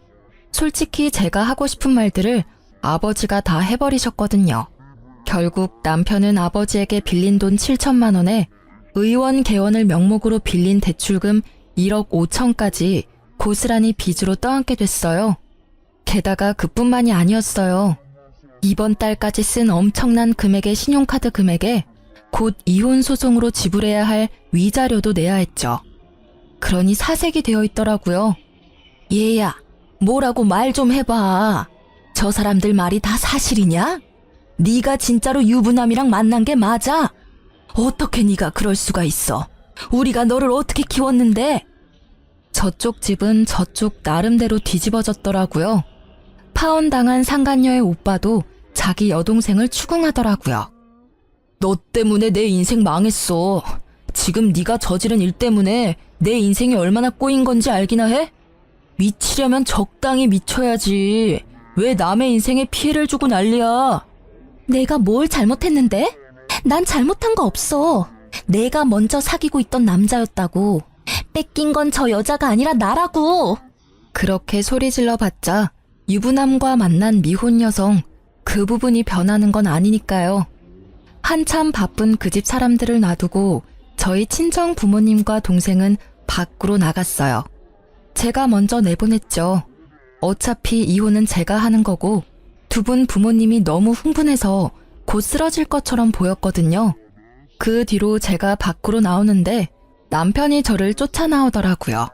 솔직히 제가 하고 싶은 말들을 아버지가 다 해버리셨거든요. 결국 남편은 아버지에게 빌린 돈 7천만 원에 의원 개원을 명목으로 빌린 대출금 1억 5천까지 고스란히 빚으로 떠안게 됐어요. 게다가 그뿐만이 아니었어요. 이번 달까지 쓴 엄청난 금액의 신용카드 금액에 곧 이혼 소송으로 지불해야 할 위자료도 내야 했죠. 그러니 사색이 되어 있더라고요. 얘야, 뭐라고 말 좀 해봐. 저 사람들 말이 다 사실이냐? 네가 진짜로 유부남이랑 만난 게 맞아? 어떻게 네가 그럴 수가 있어? 우리가 너를 어떻게 키웠는데? 저쪽 집은 저쪽 나름대로 뒤집어졌더라고요. 파혼당한 상간녀의 오빠도 자기 여동생을 추궁하더라고요. 너 때문에 내 인생 망했어. 지금 네가 저지른 일 때문에 내 인생이 얼마나 꼬인 건지 알기나 해? 미치려면 적당히 미쳐야지. 왜 남의 인생에 피해를 주고 난리야? 내가 뭘 잘못했는데? 난 잘못한 거 없어. 내가 먼저 사귀고 있던 남자였다고. 뺏긴 건 저 여자가 아니라 나라고. 그렇게 소리질러 봤자 유부남과 만난 미혼 여성, 그 부분이 변하는 건 아니니까요. 한참 바쁜 그 집 사람들을 놔두고 저희 친정 부모님과 동생은 밖으로 나갔어요. 제가 먼저 내보냈죠. 어차피 이혼은 제가 하는 거고 두 분 부모님이 너무 흥분해서 곧 쓰러질 것처럼 보였거든요. 그 뒤로 제가 밖으로 나오는데 남편이 저를 쫓아 나오더라고요.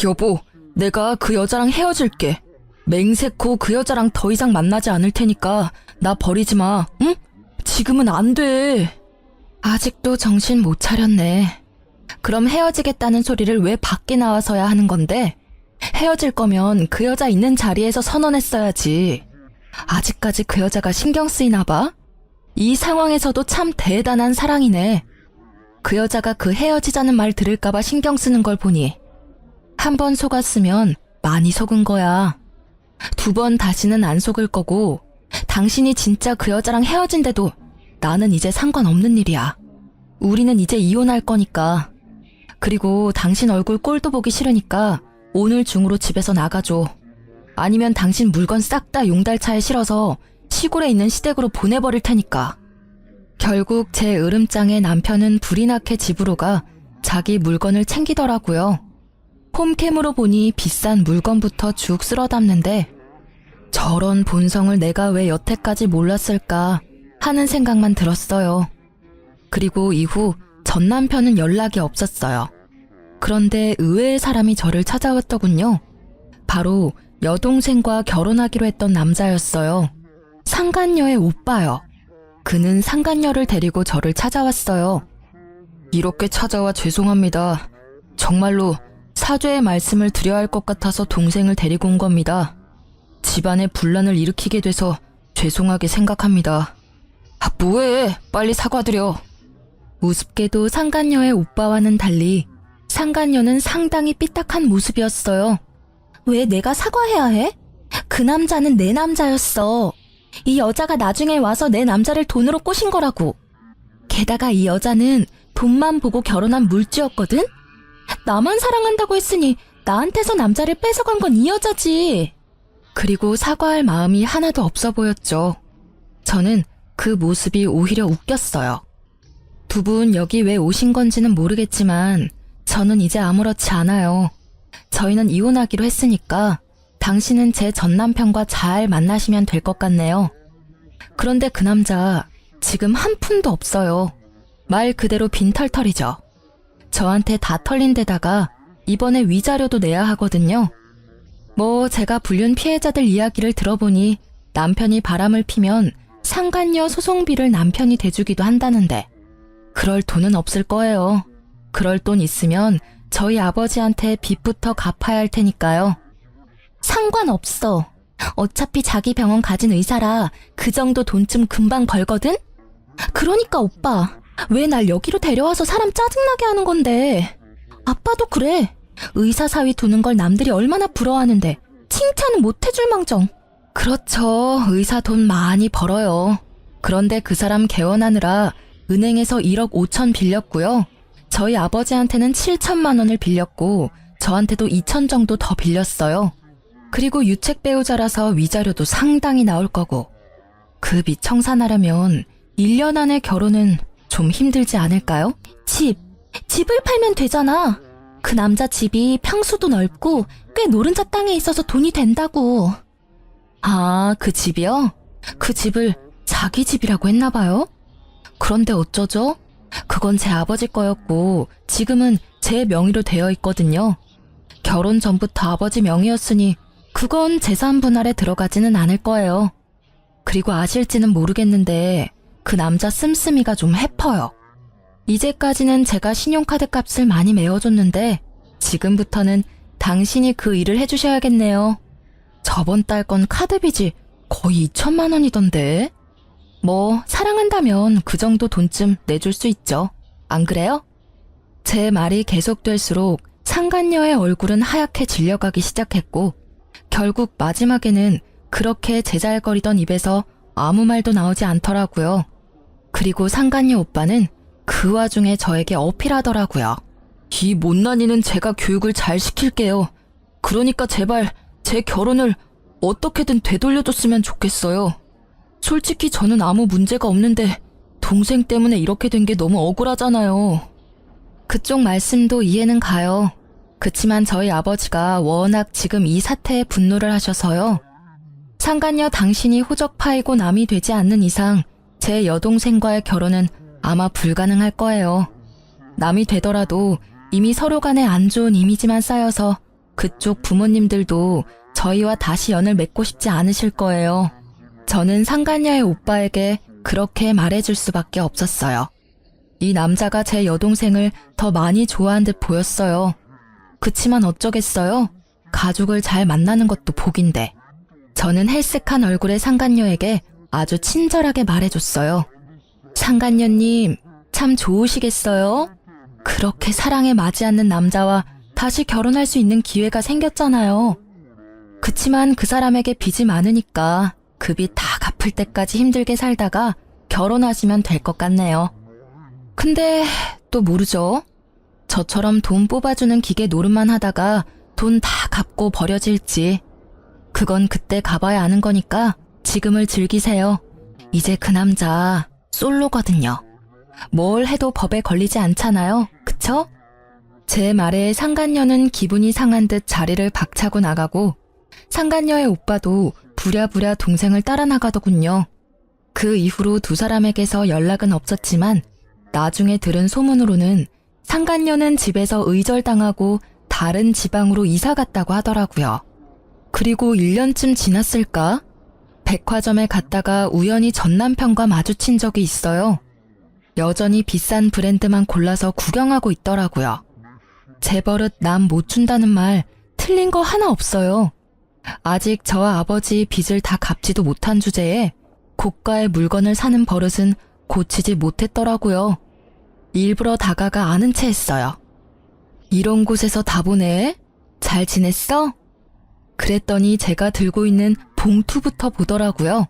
여보, 내가 그 여자랑 헤어질게. 맹세코 그 여자랑 더 이상 만나지 않을 테니까 나 버리지 마, 응? 지금은 안 돼. 아직도 정신 못 차렸네. 그럼 헤어지겠다는 소리를 왜 밖에 나와서야 하는 건데? 헤어질 거면 그 여자 있는 자리에서 선언했어야지. 아직까지 그 여자가 신경 쓰이나 봐? 이 상황에서도 참 대단한 사랑이네. 그 여자가 그 헤어지자는 말 들을까봐 신경 쓰는 걸 보니 한 번 속았으면 많이 속은 거야. 두 번 다시는 안 속을 거고 당신이 진짜 그 여자랑 헤어진대도 나는 이제 상관없는 일이야. 우리는 이제 이혼할 거니까. 그리고 당신 얼굴 꼴도 보기 싫으니까 오늘 중으로 집에서 나가줘. 아니면 당신 물건 싹 다 용달차에 실어서 시골에 있는 시댁으로 보내버릴 테니까. 결국 제 으름장에 남편은 불이 나게 집으로 가 자기 물건을 챙기더라고요. 홈캠으로 보니 비싼 물건부터 쭉 쓸어 담는데 저런 본성을 내가 왜 여태까지 몰랐을까 하는 생각만 들었어요. 그리고 이후 전 남편은 연락이 없었어요. 그런데 의외의 사람이 저를 찾아왔더군요. 바로 여동생과 결혼하기로 했던 남자였어요. 상간녀의 오빠요. 그는 상간녀를 데리고 저를 찾아왔어요. 이렇게 찾아와 죄송합니다. 정말로 사죄의 말씀을 드려야 할 것 같아서 동생을 데리고 온 겁니다. 집안에 분란을 일으키게 돼서 죄송하게 생각합니다. 아, 뭐해? 빨리 사과드려. 우습게도 상간녀의 오빠와는 달리 상간녀는 상당히 삐딱한 모습이었어요. 왜 내가 사과해야 해? 그 남자는 내 남자였어. 이 여자가 나중에 와서 내 남자를 돈으로 꼬신 거라고. 게다가 이 여자는 돈만 보고 결혼한 물주였거든? 나만 사랑한다고 했으니 나한테서 남자를 뺏어간 건 이 여자지. 그리고 사과할 마음이 하나도 없어 보였죠. 저는 그 모습이 오히려 웃겼어요. 두 분 여기 왜 오신 건지는 모르겠지만 저는 이제 아무렇지 않아요. 저희는 이혼하기로 했으니까 당신은 제 전 남편과 잘 만나시면 될 것 같네요. 그런데 그 남자 지금 한 푼도 없어요. 말 그대로 빈털털이죠. 저한테 다 털린 데다가 이번에 위자료도 내야 하거든요. 뭐 제가 불륜 피해자들 이야기를 들어보니 남편이 바람을 피면 상간녀 소송비를 남편이 대주기도 한다는데 그럴 돈은 없을 거예요. 그럴 돈 있으면 저희 아버지한테 빚부터 갚아야 할 테니까요. 상관없어. 어차피 자기 병원 가진 의사라 그 정도 돈쯤 금방 벌거든? 그러니까 오빠, 왜 날 여기로 데려와서 사람 짜증나게 하는 건데. 아빠도 그래. 의사 사위 두는 걸 남들이 얼마나 부러워하는데 칭찬은 못 해줄 망정. 그렇죠. 의사 돈 많이 벌어요. 그런데 그 사람 개원하느라 은행에서 1억 5천 빌렸고요. 저희 아버지한테는 7천만 원을 빌렸고 저한테도 2천 정도 더 빌렸어요. 그리고 유책 배우자라서 위자료도 상당히 나올 거고. 그 빚 청산하려면 1년 안에 결혼은 좀 힘들지 않을까요? 집을 팔면 되잖아. 그 남자 집이 평수도 넓고 꽤 노른자 땅에 있어서 돈이 된다고. 아, 그 집이요? 그 집을 자기 집이라고 했나 봐요? 그런데 어쩌죠? 그건 제 아버지 거였고 지금은 제 명의로 되어 있거든요. 결혼 전부터 아버지 명의였으니 그건 재산 분할에 들어가지는 않을 거예요. 그리고 아실지는 모르겠는데 그 남자 씀씀이가 좀 해퍼요. 이제까지는 제가 신용카드 값을 많이 메워줬는데 지금부터는 당신이 그 일을 해주셔야겠네요. 저번 달 건 카드빚이 거의 2천만 원이던데. 뭐 사랑한다면 그 정도 돈쯤 내줄 수 있죠. 안 그래요? 제 말이 계속될수록 상간녀의 얼굴은 하얗게 질려가기 시작했고 결국 마지막에는 그렇게 제잘거리던 입에서 아무 말도 나오지 않더라고요. 그리고 상간녀 오빠는 그 와중에 저에게 어필하더라고요. 이 못난이는 제가 교육을 잘 시킬게요. 그러니까 제발 제 결혼을 어떻게든 되돌려줬으면 좋겠어요. 솔직히 저는 아무 문제가 없는데 동생 때문에 이렇게 된 게 너무 억울하잖아요. 그쪽 말씀도 이해는 가요. 그치만 저희 아버지가 워낙 지금 이 사태에 분노를 하셔서요. 상간녀 당신이 호적파이고 남이 되지 않는 이상 제 여동생과의 결혼은 아마 불가능할 거예요. 남이 되더라도 이미 서로 간에 안 좋은 이미지만 쌓여서 그쪽 부모님들도 저희와 다시 연을 맺고 싶지 않으실 거예요. 저는 상간녀의 오빠에게 그렇게 말해줄 수밖에 없었어요. 이 남자가 제 여동생을 더 많이 좋아한 듯 보였어요. 그치만 어쩌겠어요? 가족을 잘 만나는 것도 복인데. 저는 헬쓱한 얼굴의 상간녀에게 아주 친절하게 말해줬어요. 상간녀님, 참 좋으시겠어요? 그렇게 사랑에 맞지 않는 남자와 다시 결혼할 수 있는 기회가 생겼잖아요. 그치만 그 사람에게 빚이 많으니까 그 빚 다 갚을 때까지 힘들게 살다가 결혼하시면 될 것 같네요. 근데 또 모르죠? 저처럼 돈 뽑아주는 기계 노릇만 하다가 돈 다 갚고 버려질지. 그건 그때 가봐야 아는 거니까 지금을 즐기세요. 이제 그 남자 솔로거든요. 뭘 해도 법에 걸리지 않잖아요. 그쵸? 제 말에 상간녀는 기분이 상한 듯 자리를 박차고 나가고 상간녀의 오빠도 부랴부랴 동생을 따라 나가더군요. 그 이후로 두 사람에게서 연락은 없었지만 나중에 들은 소문으로는 상간녀는 집에서 의절당하고 다른 지방으로 이사 갔다고 하더라고요. 그리고 1년쯤 지났을까? 백화점에 갔다가 우연히 전 남편과 마주친 적이 있어요. 여전히 비싼 브랜드만 골라서 구경하고 있더라고요. 제 버릇 남 못 준다는 말 틀린 거 하나 없어요. 아직 저와 아버지 빚을 다 갚지도 못한 주제에 고가의 물건을 사는 버릇은 고치지 못했더라고요. 일부러 다가가 아는 체 했어요. 이런 곳에서 다 보네? 잘 지냈어? 그랬더니 제가 들고 있는 봉투부터 보더라고요.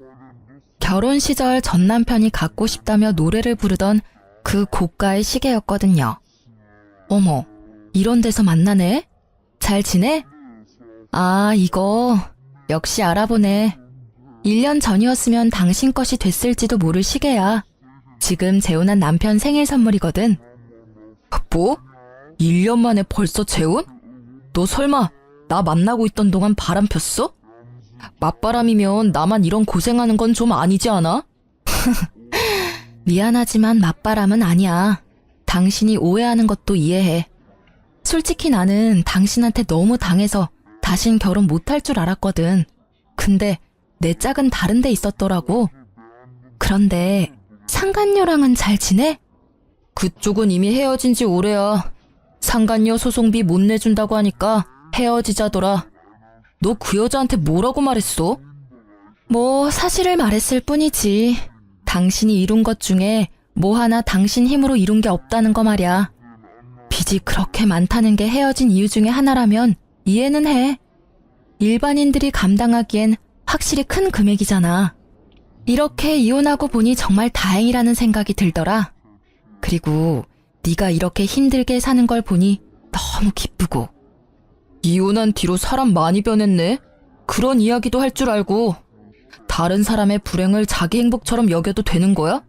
결혼 시절 전 남편이 갖고 싶다며 노래를 부르던 그 고가의 시계였거든요. 어머, 이런 데서 만나네? 잘 지내? 아, 이거 역시 알아보네. 1년 전이었으면 당신 것이 됐을지도 모를 시계야. 지금 재혼한 남편 생일 선물이거든. 뭐? 1년 만에 벌써 재혼? 너 설마 나 만나고 있던 동안 바람 폈어? 맞바람이면 나만 이런 고생하는 건 좀 아니지 않아? 미안하지만 맞바람은 아니야. 당신이 오해하는 것도 이해해. 솔직히 나는 당신한테 너무 당해서 다신 결혼 못할 줄 알았거든. 근데 내 짝은 다른 데 있었더라고. 그런데 상간녀랑은 잘 지내? 그쪽은 이미 헤어진 지 오래야. 상간녀 소송비 못 내준다고 하니까 헤어지자더라. 너 그 여자한테 뭐라고 말했어? 뭐 사실을 말했을 뿐이지. 당신이 이룬 것 중에 뭐 하나 당신 힘으로 이룬 게 없다는 거 말이야. 빚이 그렇게 많다는 게 헤어진 이유 중에 하나라면 이해는 해. 일반인들이 감당하기엔 확실히 큰 금액이잖아. 이렇게 이혼하고 보니 정말 다행이라는 생각이 들더라. 그리고 네가 이렇게 힘들게 사는 걸 보니 너무 기쁘고. 이혼한 뒤로 사람 많이 변했네. 그런 이야기도 할 줄 알고. 다른 사람의 불행을 자기 행복처럼 여겨도 되는 거야?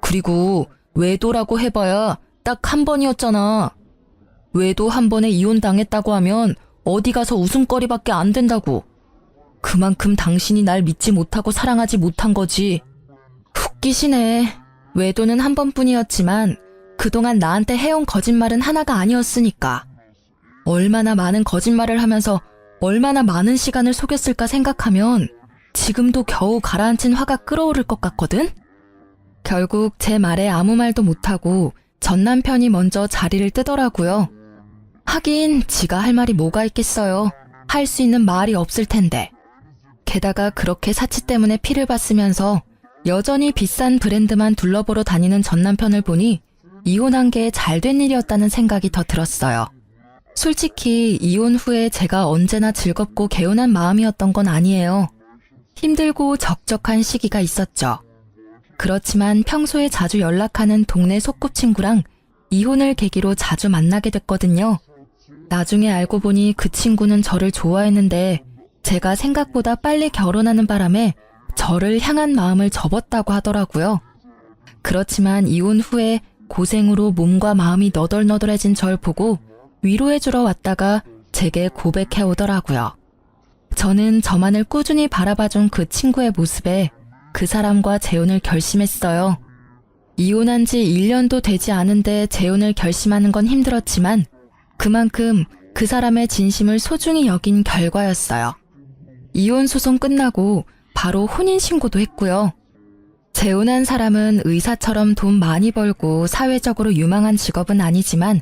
그리고 외도라고 해봐야 딱 한 번이었잖아. 외도 한 번에 이혼당했다고 하면 어디 가서 웃음거리밖에 안 된다고. 그만큼 당신이 날 믿지 못하고 사랑하지 못한 거지. 웃기시네. 외도는 한 번뿐이었지만 그동안 나한테 해온 거짓말은 하나가 아니었으니까. 얼마나 많은 거짓말을 하면서 얼마나 많은 시간을 속였을까 생각하면 지금도 겨우 가라앉힌 화가 끓어오를 것 같거든? 결국 제 말에 아무 말도 못하고 전 남편이 먼저 자리를 뜨더라고요. 하긴 지가 할 말이 뭐가 있겠어요. 할 수 있는 말이 없을 텐데. 게다가 그렇게 사치 때문에 피를 봤으면서 여전히 비싼 브랜드만 둘러보러 다니는 전 남편을 보니 이혼한 게 잘된 일이었다는 생각이 더 들었어요. 솔직히 이혼 후에 제가 언제나 즐겁고 개운한 마음이었던 건 아니에요. 힘들고 적적한 시기가 있었죠. 그렇지만 평소에 자주 연락하는 동네 소꿉친구랑 이혼을 계기로 자주 만나게 됐거든요. 나중에 알고 보니 그 친구는 저를 좋아했는데 제가 생각보다 빨리 결혼하는 바람에 저를 향한 마음을 접었다고 하더라고요. 그렇지만 이혼 후에 고생으로 몸과 마음이 너덜너덜해진 절 보고 위로해주러 왔다가 제게 고백해 오더라고요. 저는 저만을 꾸준히 바라봐준 그 친구의 모습에 그 사람과 재혼을 결심했어요. 이혼한 지 1년도 되지 않은데 재혼을 결심하는 건 힘들었지만 그만큼 그 사람의 진심을 소중히 여긴 결과였어요. 이혼 소송 끝나고 바로 혼인신고도 했고요. 재혼한 사람은 의사처럼 돈 많이 벌고 사회적으로 유망한 직업은 아니지만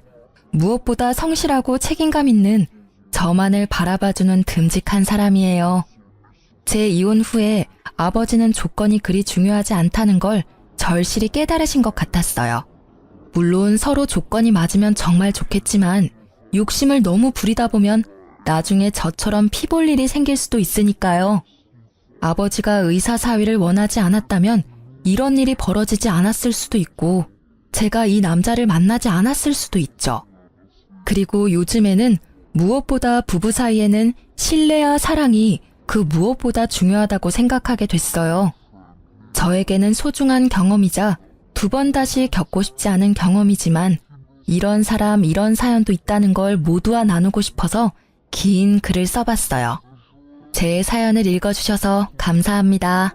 무엇보다 성실하고 책임감 있는 저만을 바라봐주는 듬직한 사람이에요. 제 이혼 후에 아버지는 조건이 그리 중요하지 않다는 걸 절실히 깨달으신 것 같았어요. 물론 서로 조건이 맞으면 정말 좋겠지만 욕심을 너무 부리다 보면 나중에 저처럼 피 볼 일이 생길 수도 있으니까요. 아버지가 의사 사위를 원하지 않았다면 이런 일이 벌어지지 않았을 수도 있고 제가 이 남자를 만나지 않았을 수도 있죠. 그리고 요즘에는 무엇보다 부부 사이에는 신뢰와 사랑이 그 무엇보다 중요하다고 생각하게 됐어요. 저에게는 소중한 경험이자 두 번 다시 겪고 싶지 않은 경험이지만 이런 사람, 이런 사연도 있다는 걸 모두와 나누고 싶어서 긴 글을 써봤어요. 제 사연을 읽어주셔서 감사합니다.